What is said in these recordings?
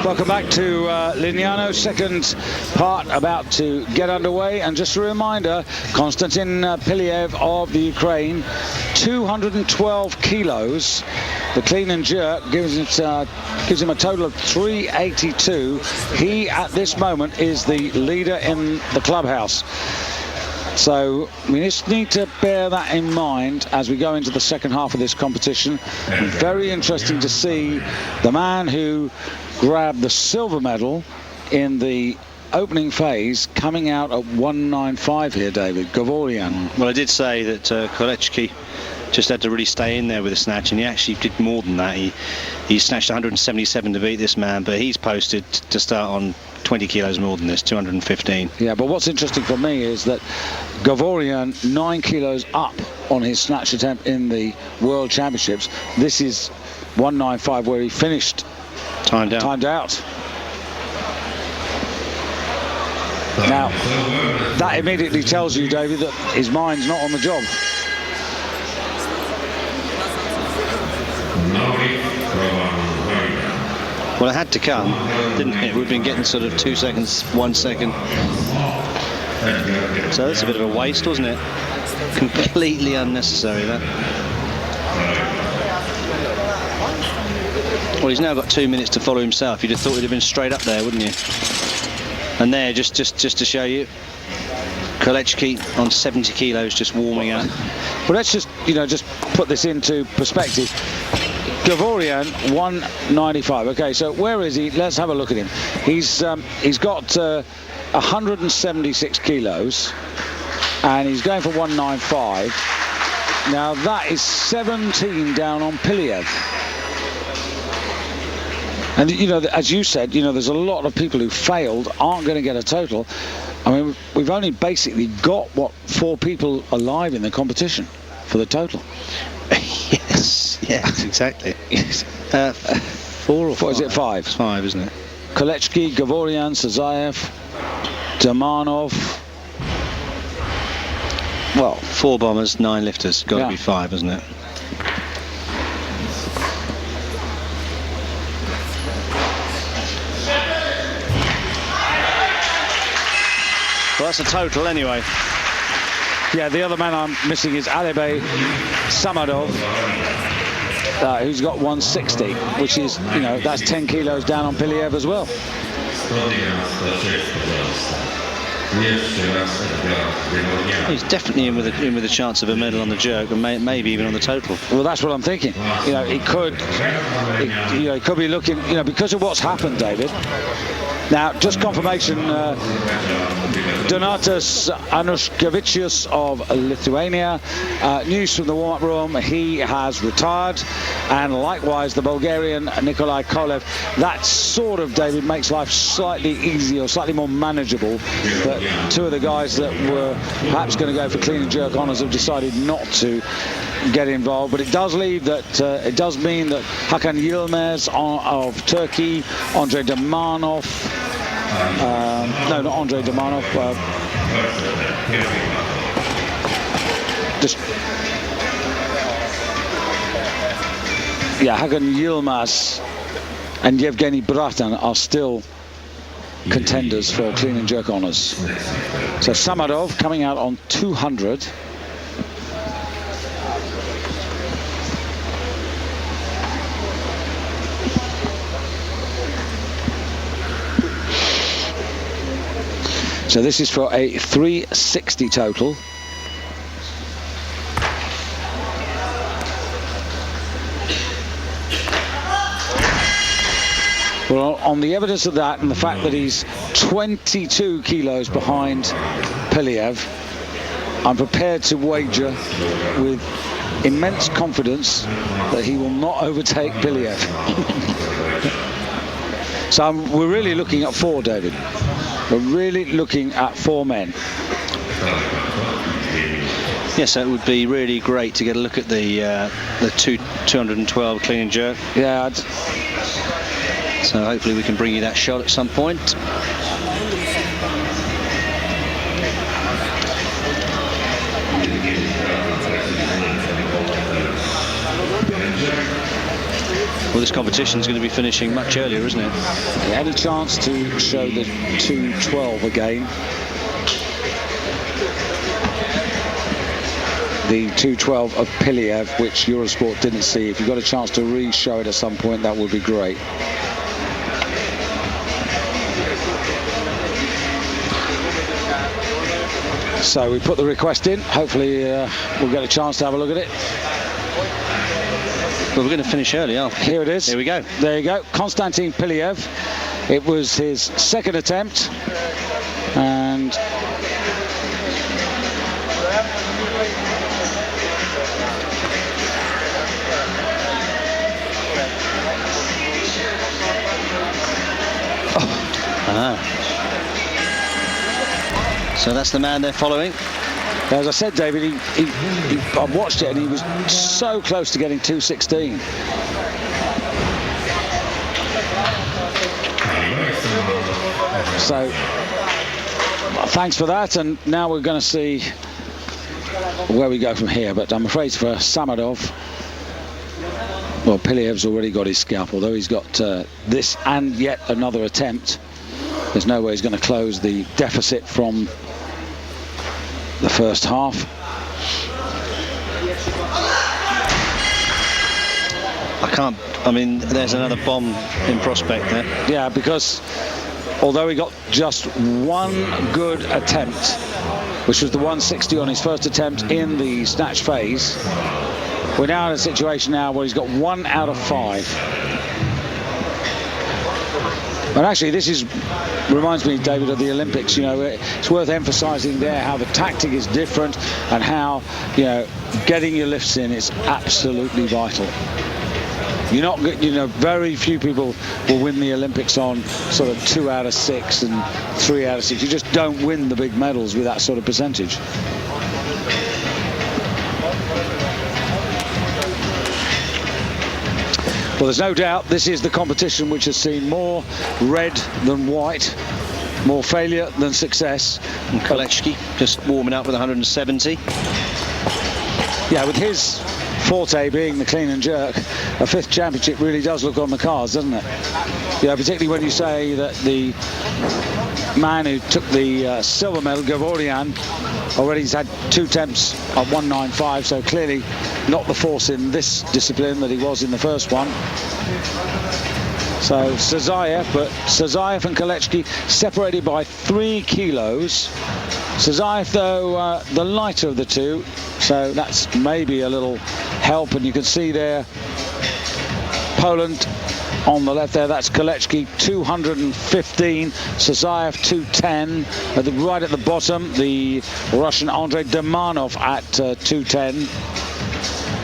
Welcome back to Lignano. Second part about to get underway. And just a reminder, Konstantin Piliev of the Ukraine, 212 kilos. The clean and jerk gives him a total of 382. He, at this moment, is the leader in the clubhouse. So we just need to bear that in mind as we go into the second half of this competition. Very interesting to see the man who grabbed the silver medal in the opening phase coming out at 195 here, David. Gavorian. Well, I did say that Kolechki just had to really stay in there with the snatch, and he actually did more than that. He snatched 177 to beat this man, but he's posted to start on 20 kilos more than this, 215. Yeah, but what's interesting for me is that Gavorian 9 kilos up on his snatch attempt in the World Championships. This is 195 where he finished timed out. Now, that immediately tells you, David, that his mind's not on the job. Well, it had to come, didn't it? We've been getting sort of 2 seconds, 1 second. So that's a bit of a waste, wasn't it? Completely unnecessary, that. Well, he's now got 2 minutes to follow himself. You'd have thought he'd have been straight up there, wouldn't you? And there, just to show you, Kolechki on 70 kilos, just warming up. Well, let's just put this into perspective. Gavorian 195. Okay, so where is he? Let's have a look at him. He's got 176 kilos, and he's going for 195. Now that is 17 down on Piliev. And as you said, there's a lot of people who failed, aren't going to get a total. I mean, we've only basically got 4 people alive in the competition for the total. Yes, exactly. 4 or 5? What is it, 5? It's 5, isn't it? Kolechki, Gavorian, Sazayev, Damanov. Well, 4 bombers, 9 lifters. Got to be 5, isn't it? Well, that's a total anyway. Yeah, the other man I'm missing is Alibey Samadov, who's got 160, which is, that's 10 kilos down on Piliev as well. He's definitely in with a chance of a medal on the jerk, and maybe even on the total. Well, that's what I'm thinking. He could be looking, because of what's happened, David. Now, just confirmation, Donatas Anushkevicius of Lithuania. News from the warm-up room, he has retired. And likewise, the Bulgarian Nikolai Kolev. That sort of, David, makes life slightly easier, slightly more manageable. But 2 of the guys that were perhaps going to go for clean and jerk honours have decided not to get involved. But it does leave that, it does mean that Hakan Yilmaz of Turkey, Andrei Damanov, no, not Andrei Damanov. Hakan Yilmaz and Yevgeny Bratan are still contenders for clean and jerk honours. So Samadov coming out on 200. So this is for a 360 total. Well, on the evidence of that and the fact that he's 22 kilos behind Piliev, I'm prepared to wager with immense confidence that he will not overtake Piliev. So we're really looking at 4, David. We're really looking at 4 men. Yes, it would be really great to get a look at the 212 clean and jerk. Yeah. So hopefully we can bring you that shot at some point. Well, this competition is going to be finishing much earlier, isn't it? Any chance to show the 2:12 again? The 2:12 of Piliev, which Eurosport didn't see. If you've got a chance to re-show it at some point, that would be great. So we put the request in. Hopefully we'll get a chance to have a look at it. Well, we're going to finish early, aren't we? Here it is. Here we go. There you go. Konstantin Piliev. It was his second attempt. And so that's the man they're following. as I said, David, I watched it and he was so close to getting 2:16. So thanks for that, and now we're going to see where we go from here. But I'm afraid for Samadov, well, Piliev's already got his scalp, although he's got this and yet another attempt. There's no way he's going to close the deficit from the first half. I mean, there's another bomb in prospect there. Yeah, because although he got just one good attempt, which was the 160 on his first attempt in the snatch phase, we're now in a situation now where he's got 1 out of 5. But actually, this reminds me, David, of the Olympics. You know, it's worth emphasising there how the tactic is different and how, you know, getting your lifts in is absolutely vital. You're not, you know, very few people will win the Olympics on sort of 2 out of 6 and 3 out of 6. You just don't win the big medals with that sort of percentage. Well, there's no doubt this is the competition which has seen more red than white, more failure than success. And Kolechki just warming up with 170. Yeah, with his forte being the clean and jerk, a 5th championship really does look on the cards, doesn't it? Yeah, particularly when you say that the man who took the silver medal, Gavorian, already has had 2 attempts at 195, so clearly not the force in this discipline that he was in the first one. So Sazayev, but Sazayev and Kolechki separated by 3 kilos. Sazayev, though, the lighter of the two, so that's maybe a little help. And you can see there Poland on the left there, that's Kolechki, 215, Sazayev 210. Right at the bottom, the Russian Andrei Dermanov at 210.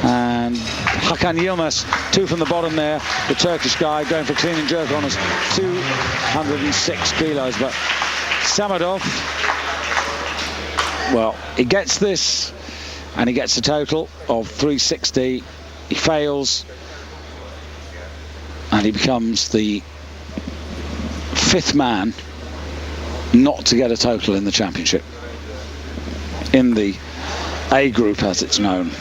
And Hakan Yilmaz, 2 from the bottom there, the Turkish guy, going for clean and jerk honours, 206 kilos. But Samadov, well, he gets this and he gets a total of 360. He fails and he becomes the 5th man not to get a total in the championship, in the A group as it's known.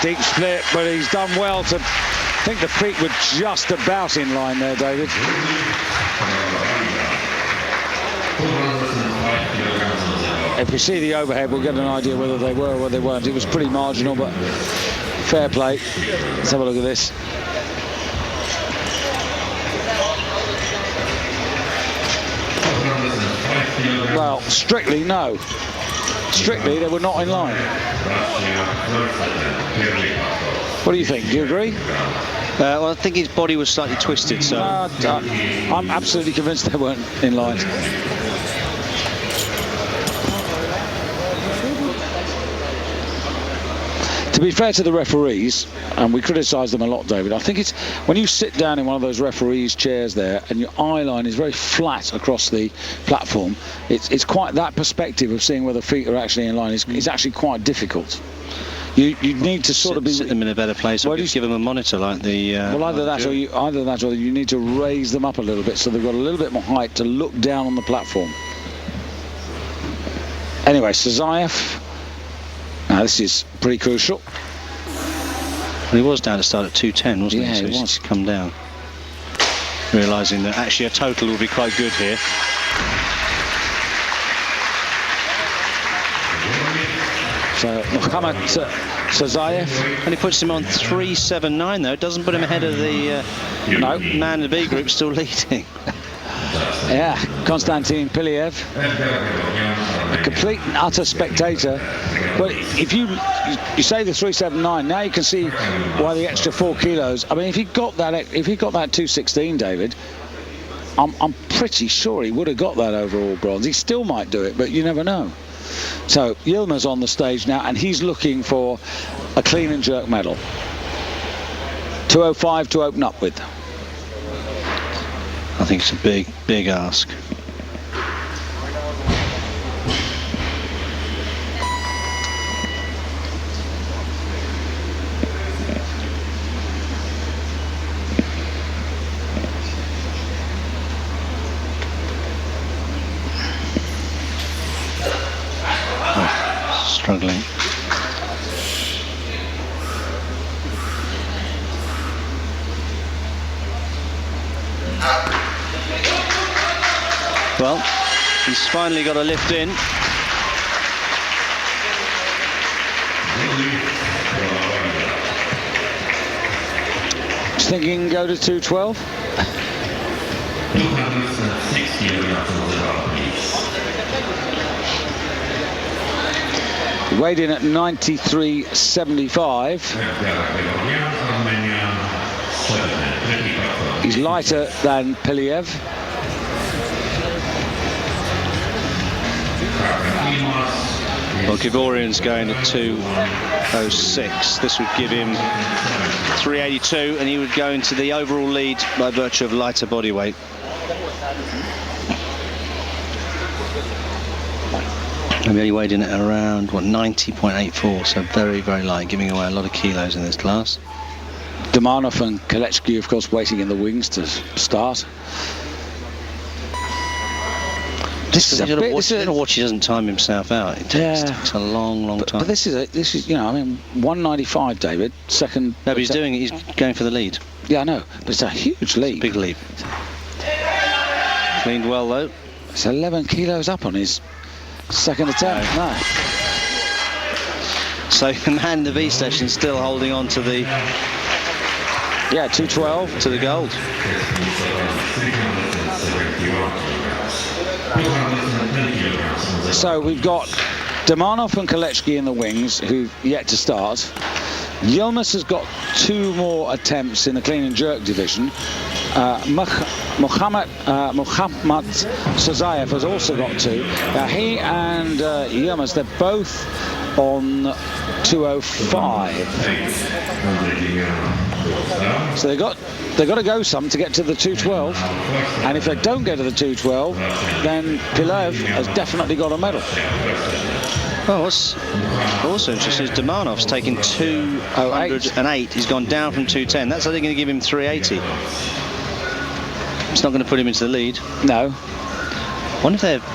Deep split, but he's done well to, I think the feet were just about in line there, David. If we see the overhead, we'll get an idea whether they were or whether they weren't. It was pretty marginal, but fair play. Let's have a look at this. Well, strictly, no. Strictly, they were not in line. What do you think? Do you agree? Well, I think his body was slightly twisted, so... I'm absolutely convinced they weren't in line. To be fair to the referees, and we criticise them a lot, David, I think it's when you sit down in one of those referees' chairs there and your eye line is very flat across the platform, it's quite that perspective of seeing whether feet are actually in line is actually quite difficult. You need to sort of sit them in a better place, or give them a monitor like the... well, either that or you need to raise them up a little bit so they've got a little bit more height to look down on the platform. Anyway, Sazayev. Now this is pretty crucial. He was down to start at 210, wasn't he? Yeah, So he he's was. come down, realising that actually a total will be quite good here. So Mohamed Sazayev. And he puts him on 379 though. It doesn't put him ahead of the man in the B group still leading. Yeah, Konstantin Piliev, a complete and utter spectator. But if you say the 379, now you can see why the extra 4 kilos. I mean, if he got that 216, David, I'm pretty sure he would have got that overall bronze. He still might do it, but you never know. So Yilmaz's on the stage now, and he's looking for a clean and jerk medal. 205 to open up with. I think it's a big ask. Struggling. Well, he's finally got a lift in. Just thinking go to 212. He weighed in at 93.75. He's lighter than Piliev. Well, Givorian's going at 206. This would give him 382, and he would go into the overall lead by virtue of lighter body weight. And he weighed in at around, what, 90.84, so very, very light, giving away a lot of kilos in this class. Domanov and Kolechki, of course, waiting in the wings to start. This is a bit. Watch he doesn't time himself out. It takes a long time. But this is, you know, I mean, 195, David. Second. No, but he's doing it. He's going for the lead. Yeah, I know. But it's a huge lead. Big lead. Cleaned well though. It's 11 kilos up on his second attempt. No. So the man in the B station still holding on to the. Yeah, 212 to the gold. So we've got Domanov and Kolechki in the wings, who've yet to start. Yilmaz has got 2 more attempts in the clean and jerk division. Mohamed Sazayev has also got 2. He and Yilmaz, they're both on 205. So they've got to go some to get to the 212, and if they don't get to the 212, then Piliev has definitely got a medal. Well, what's also interesting is Domanov's taken 208. He's gone down from 210. That's only going to give him 380. It's not going to put him into the lead. No. I wonder if they've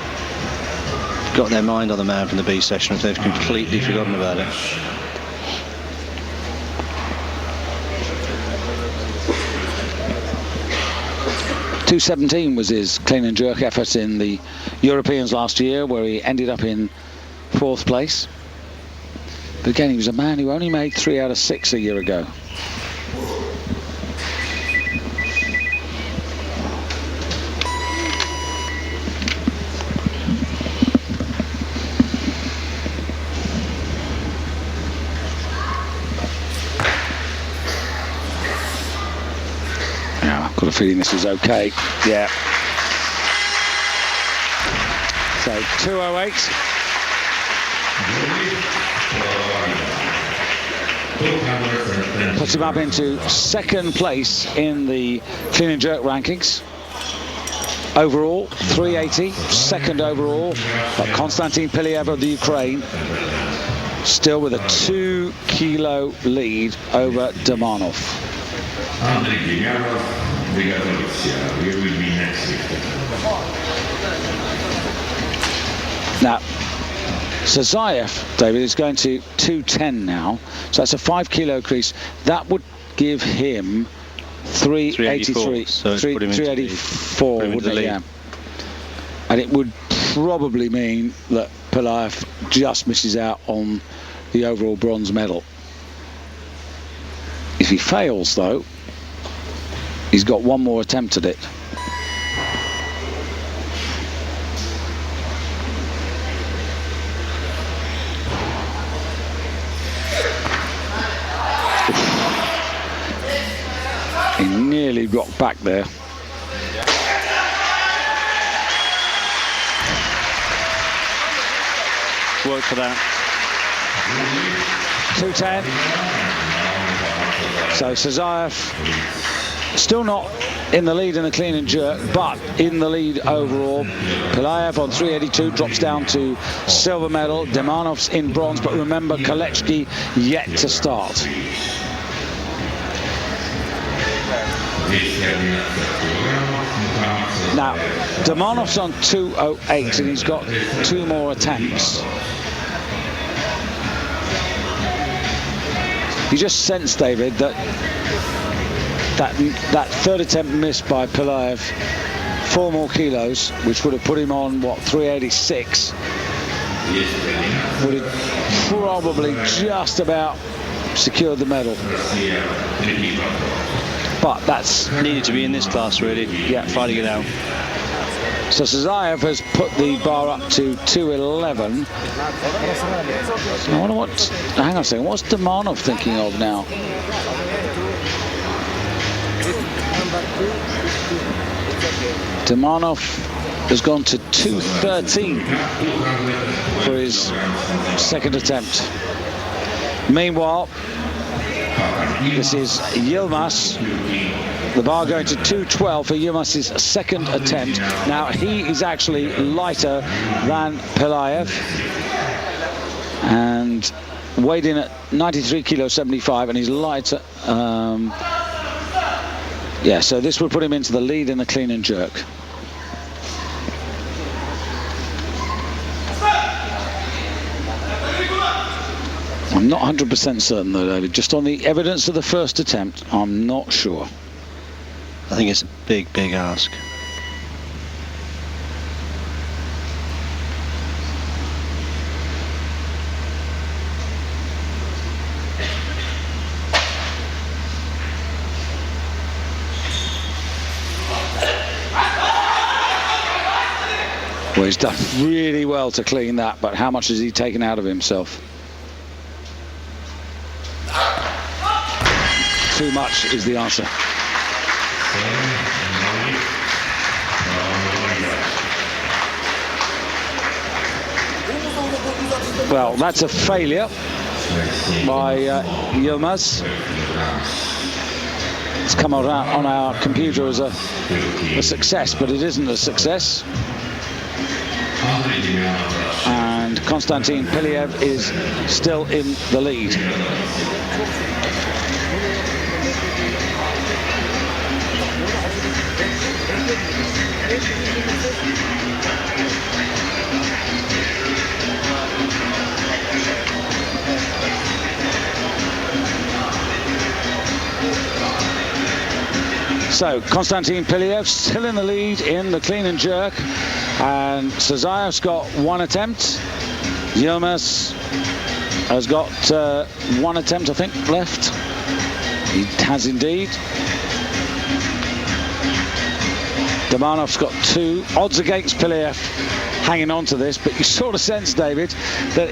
got their mind on the man from the B session, if they've completely forgotten about it. .217 was his clean and jerk effort in the Europeans last year, where he ended up in 4th place. But again, he was a man who only made 3 out of 6 a year ago. I've got a feeling this is okay. Yeah. So 208. Puts him up into 2nd place in the clean and jerk rankings. Overall, 380. 2nd overall. But Konstantin Piliev of the Ukraine still with a 2 kilo lead over Domanov. Now, Sazayev, David, is going to 210 now, so that's a 5 kilo increase. That would give him 383, so 384, wouldn't it? Yeah. And it would probably mean that Pelayev just misses out on the overall bronze medal. If he fails, though, he's got one more attempt at it. He nearly rocked back there. Work for that. 210. So Sazayev still not in the lead in the clean and jerk, but in the lead overall. Pelayev on 382 drops down to silver medal. Demanov's in bronze, but remember, Kolechki yet to start. Now, Demanov's on 208 and he's got 2 more attempts. You just sense, David, that third attempt missed by Pelayev, 4 more kilos, which would have put him on, what, 386, would have probably just about secured the medal. But that's needed to be in this class, really. Yeah, fighting it out. So Sazayev has put the bar up to 211. I wonder what. Hang on a second. What's Demanov thinking of now? Demanov has gone to 213 for his second attempt. Meanwhile, this is Yilmaz. The bar going to 212 for Yilmaz's second attempt. Now, he is actually lighter than Pelayev and weighed in at 93 kilo 75, and he's lighter. Yeah, so this will put him into the lead in the clean and jerk. I'm not 100% certain though, David. Just on the evidence of the first attempt, I'm not sure. I think it's a big ask. Well, he's done really well to clean that, but how much has he taken out of himself? Too much is the answer. Well, that's a failure by Yilmaz. It's come on our computer as a success, but it isn't a success. And Konstantin Piliev is still in the lead. So Konstantin Piliev still in the lead in the clean and jerk, and Sazayev's got 1 attempt. Yilmaz has got 1 attempt, I think, left. He has indeed. Demanov's got 2. Odds against Piliev hanging on to this, but you sort of sense, David, that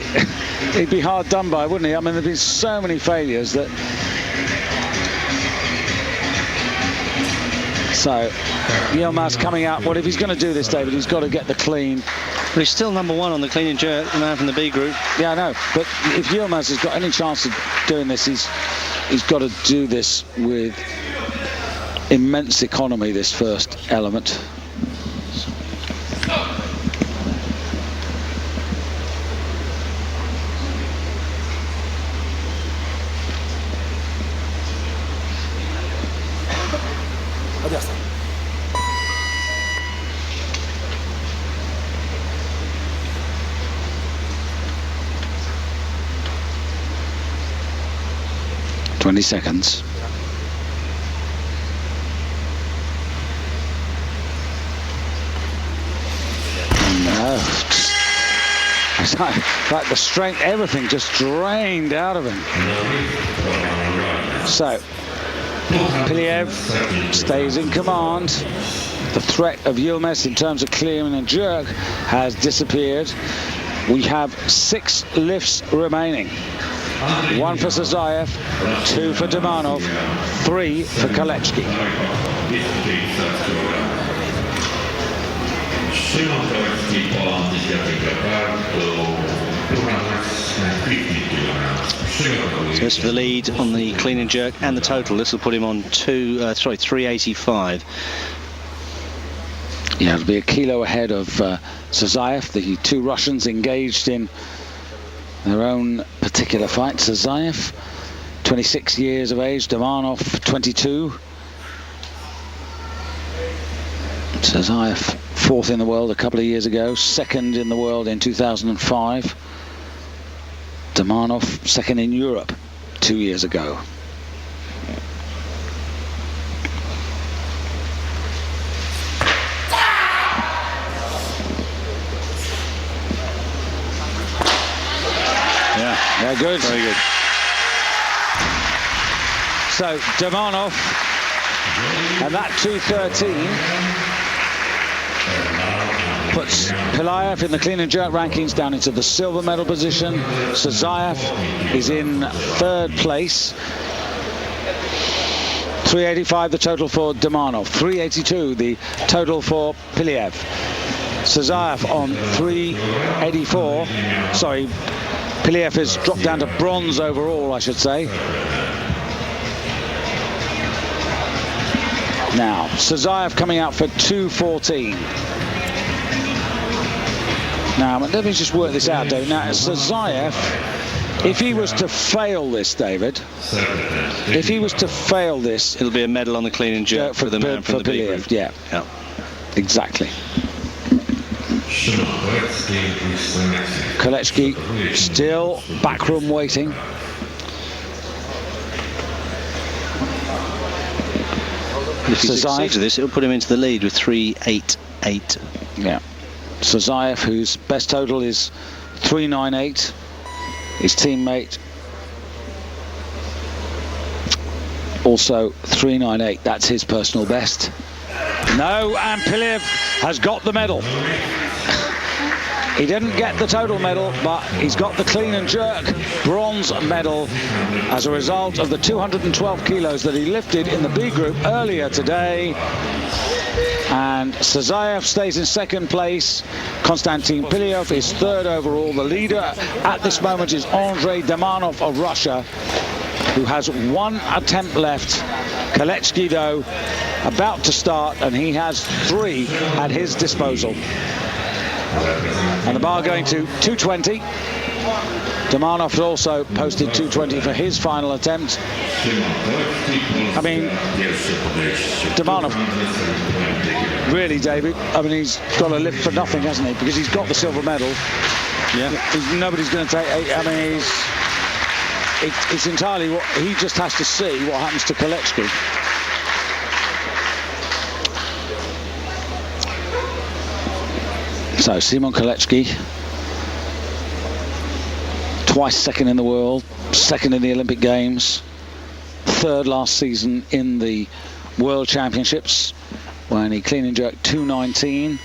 he'd be hard done by, wouldn't he? I mean, there've been so many failures that... So, Yilmaz coming out. Well, if he's going to do this, David, he's got to get the clean. But he's still number 1 on the clean and jerk, the man from the B group. Yeah, I know. But if Yilmaz has got any chance of doing this, he's got to do this with immense economy, this first element. 20 seconds. No, it's like the strength, everything just drained out of him. So, Piliev stays in command. The threat of Yilmaz in terms of clearing and jerk has disappeared. We have 6 lifts remaining. 1 for Sazayev, 2 for Demanov, 3 for Kolechki. So this for the lead on the clean and jerk and the total. This will put him on 385. Yeah, it'll be a kilo ahead of Sazayev. The 2 Russians engaged in their own particular fight. Sazayev, 26 years of age. Demanov, 22. Sazayev, 4th in the world a couple of years ago, 2nd in the world in 2005. Demanov, 2nd in Europe 2 years ago. Yeah, good. Very good. So Demanov, and that 2:13 puts Pilayev in the clean and jerk rankings down into the silver medal position. Sazayev is in 3rd place. 385 the total for Demanov, 382 the total for Piliev. Sazayev on 384. Sorry, Piliev has dropped down to bronze overall, I should say. Now, Sazayev coming out for 2:14. Now, let me just work this out, David. Now, Sazayev, if he was to fail this, David, if he was to fail this... It'll be a medal on the clean and jerk for the man from the B group. Yeah, exactly. Kolechki still backroom waiting. If he succeeds with this, it'll put him into the lead with 388. Yeah. Sazayev, whose best total is 398. His teammate also 398. That's his personal best. No, and Piliev has got the medal. He didn't get the total medal, but he's got the clean and jerk bronze medal as a result of the 212 kilos that he lifted in the B group earlier today. And Sazayev stays in 2nd place. Konstantin Piliev is 3rd overall. The leader at this moment is Andrei Demanov of Russia, who has 1 attempt left. Kolechki, though, about to start, and he has 3 at his disposal. And the bar going to 220. Demanov also posted 220 for his final attempt. I mean, Demanov, really, David, I mean, he's got to lift for nothing, hasn't he? Because he's got the silver medal. Yeah. Nobody's going to take... I mean, it's entirely what... He just has to see what happens to Kolechki. So, Simon Kolechki, twice 2nd in the world, 2nd in the Olympic Games, 3rd last season in the World Championships, when he clean and jerked 219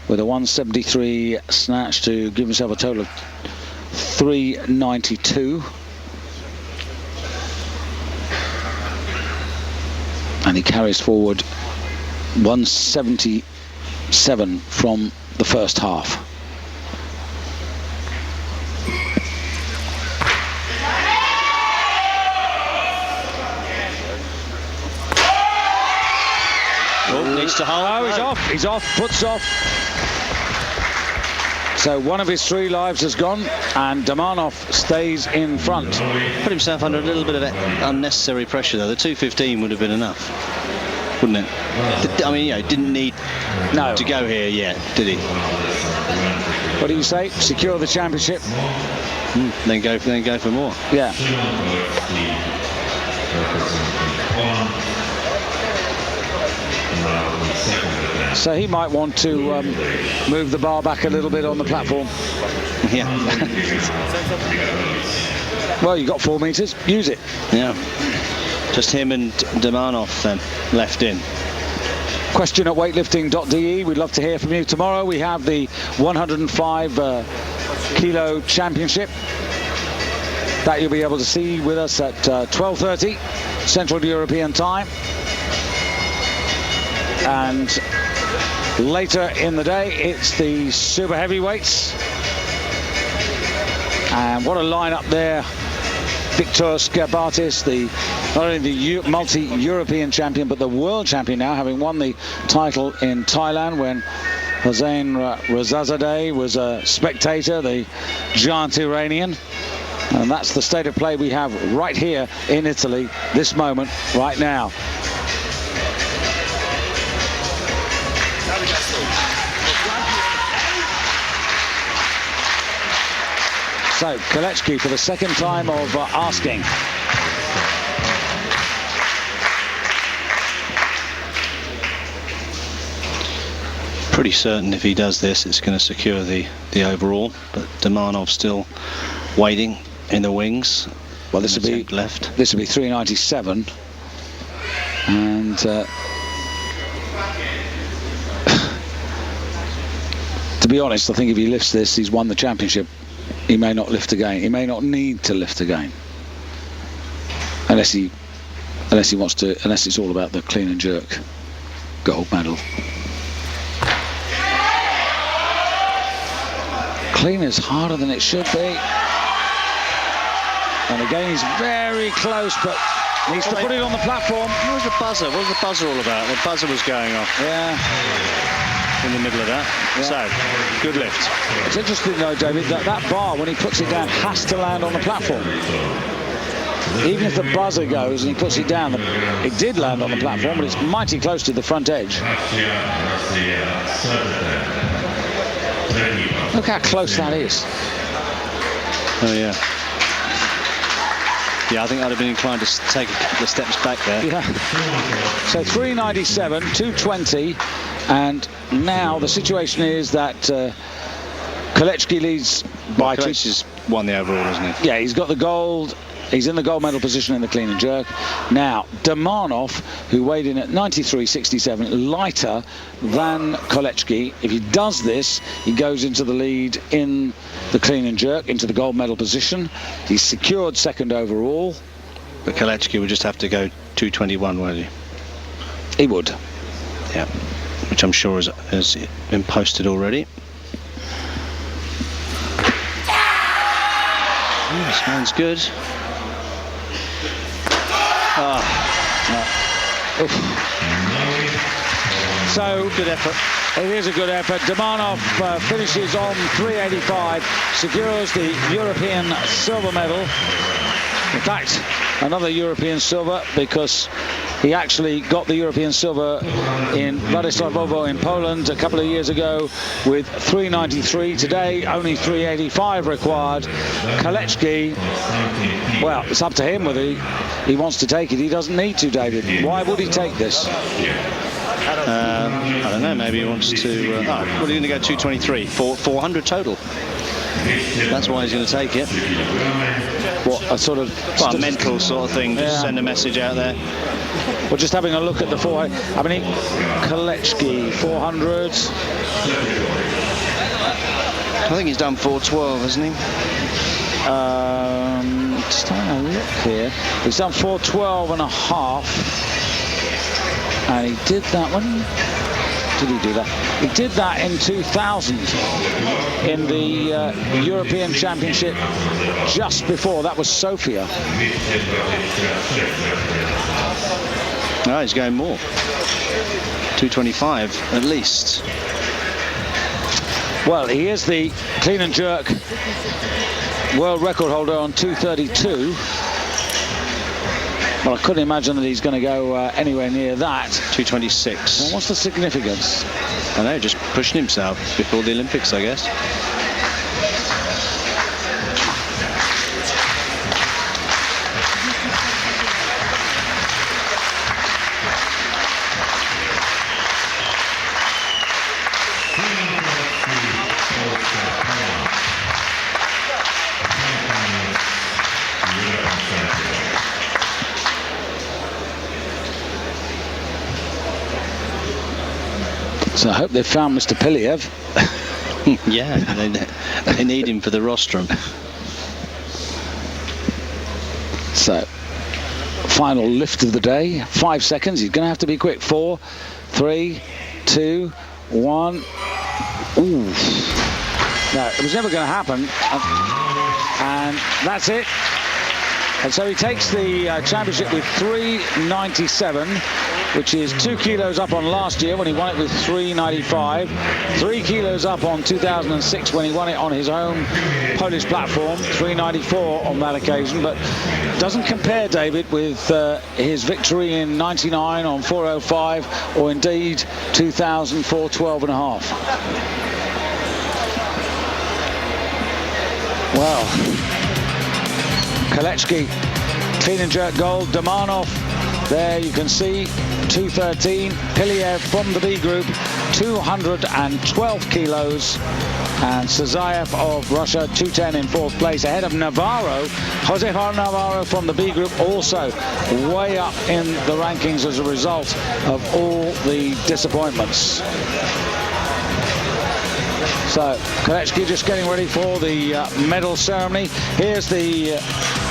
with a 173 snatch to give himself a total of 392. And he carries forward 177 from the first half. Needs to hold. Oh, he's off. He's off. Puts off. So one of his 3 lives has gone, and Demanov stays in front. Put himself under a little bit of unnecessary pressure, though. The 215 would have been enough, wouldn't it? I mean, didn't need to go here yet, did he? What do you say? Secure the championship. Then go for more. Yeah. So he might want to move the bar back a little bit on the platform. Yeah. Well, you got 4 meters. Use it. Yeah. Just him and Demanov then left in. Question at weightlifting.de. We'd love to hear from you. Tomorrow we have the 105 kilo championship that you'll be able to see with us at 12:30 Central European time. And later in the day, it's the super heavyweights. And what a lineup there. Viktor Skarbatis, not only the multi-European champion, but the world champion now, having won the title in Thailand when Hossein Razazadeh was a spectator, the giant Iranian. And that's the state of play we have right here in Italy, this moment, right now. So, Kolechki for the second time of asking. Pretty certain if he does this, it's going to secure the overall. But Demanov still waiting in the wings. Well, this would be left. This would be 397, and to be honest, I think if he lifts this, he's won the championship. He may not lift again. He may not need to lift again, unless he wants to. Unless it's all about the clean and jerk gold medal. Clean is harder than it should be, and again he's very close, but needs to put it on the platform. What was the buzzer? What was the buzzer all about? The buzzer was going off. Yeah. In the middle of that. Yeah. So, good lift. It's interesting though, David, that bar, when he puts it down, has to land on the platform. Even if the buzzer goes and he puts it down, it did land on the platform, but it's mighty close to the front edge. Look how close that is. Oh, yeah. Yeah, I think I'd have been inclined to take a couple of steps back there. Yeah. So 397, 220. And now the situation is that Kolechki leads by Kolechki's won the overall, hasn't he? Yeah, he's got the gold. He's in the gold medal position in the clean and jerk. Now, Demanov, who weighed in at 93.67, lighter than Kolechki. If he does this, he goes into the lead in the clean and jerk, into the gold medal position. He's secured second overall. But Kolechki would just have to go 221, won't he? He would. Yeah. Which I'm sure has been posted already. This man's good. So good effort. It is a good effort. Demanov finishes on 385, secures the European silver medal. In fact, another European silver, because he actually got the European silver in Władysławowo in Poland a couple of years ago with 393. Today, only 385 required. Kolechki, well, it's up to him whether he wants to take it. He doesn't need to, David. Why would he take this? I don't know, maybe he wants to... what are you going to go 223? 400 total. That's why he's going to take it. What, a sort of... Well, a mental sort of thing, just send a message out there. We're just having a look at the 400. I mean, Kolechki, 400. I think he's done 412, hasn't he? Just having a look here. He's done 412 and a half. And he did that, when did he do that? He did that in 2000 in the European Championship just before. That was Sofia. No, he's going more. 225 at least. Well, he is the clean and jerk world record holder on 232. Well, I couldn't imagine that he's going to go anywhere near that. 226. Well, what's the significance? I know, just pushing himself before the Olympics, I guess. So I hope they found Mr. Piliev. Yeah, they need him for the rostrum. So, final lift of the day. 5 seconds. He's going to have to be quick. 4, 3, 2, 1. Ooh. No, it was never going to happen. And that's it. And so he takes the championship with 397, which is 2 kilos up on last year when he won it with 395, 3 kilos up on 2006 when he won it on his home Polish platform, 394 on that occasion, but doesn't compare, David, with his victory in 99 on 405 or indeed 2000 412 and a half. Well, Kolechki, clean and jerk gold. Domanov, there you can see, 213. Piliev from the B group, 212 kilos. And Sazayev of Russia, 210 in 4th place, ahead of Navarro. Jose Navarro from the B group, also way up in the rankings as a result of all the disappointments. So Kolechki just getting ready for the medal ceremony. Here's the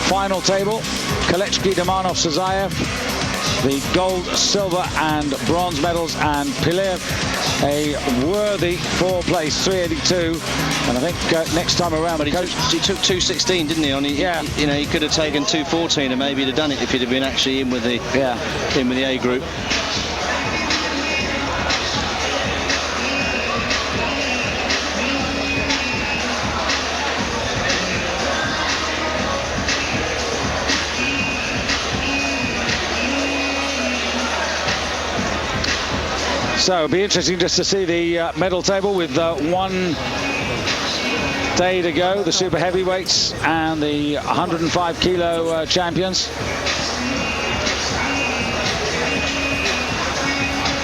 final table. Kolechki, Domanov, Sazayev, the gold, silver and bronze medals, and Piliev a worthy 4th place, 382. And I think next time around, but he took 216, didn't he? Yeah. You know, he could have taken 214 and maybe he'd have done it if he'd have been actually in with the A group. So it'll be interesting just to see the medal table with 1 day to go. The super heavyweights and the 105 kilo champions.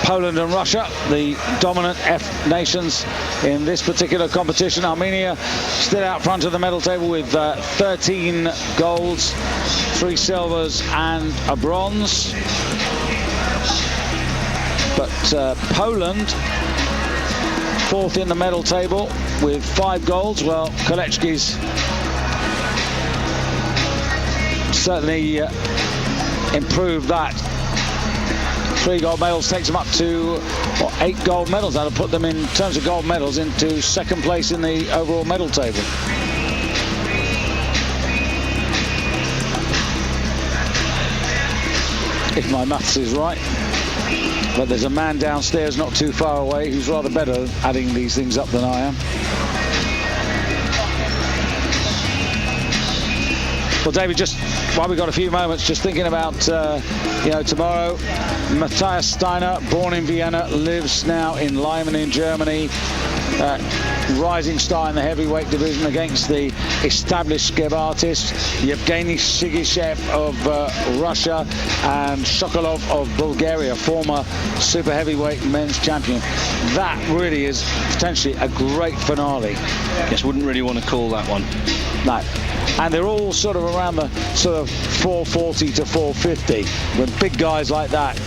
Poland and Russia, the dominant F nations in this particular competition. Armenia still out front of the medal table with 13 golds, 3 silvers and a bronze. But Poland, 4th in the medal table with 5 golds. Well, Kolechki's certainly improved that. 3 gold medals takes them up to 8 gold medals. That'll put them, in terms of gold medals, into 2nd place in the overall medal table. If my maths is right. But there's a man downstairs not too far away who's rather better at adding these things up than I am. Well, David, just while we've got a few moments, just thinking about, tomorrow, Matthias Steiner, born in Vienna, lives now in Leimen in Germany. Rising star in the heavyweight division against the established Skev Yevgeny Shigishev of Russia and Sokolov of Bulgaria, former super heavyweight men's champion. That really is potentially a great finale. Yes, wouldn't really want to call that one. No. And they're all sort of around the sort of 440 to 450 with big guys like that.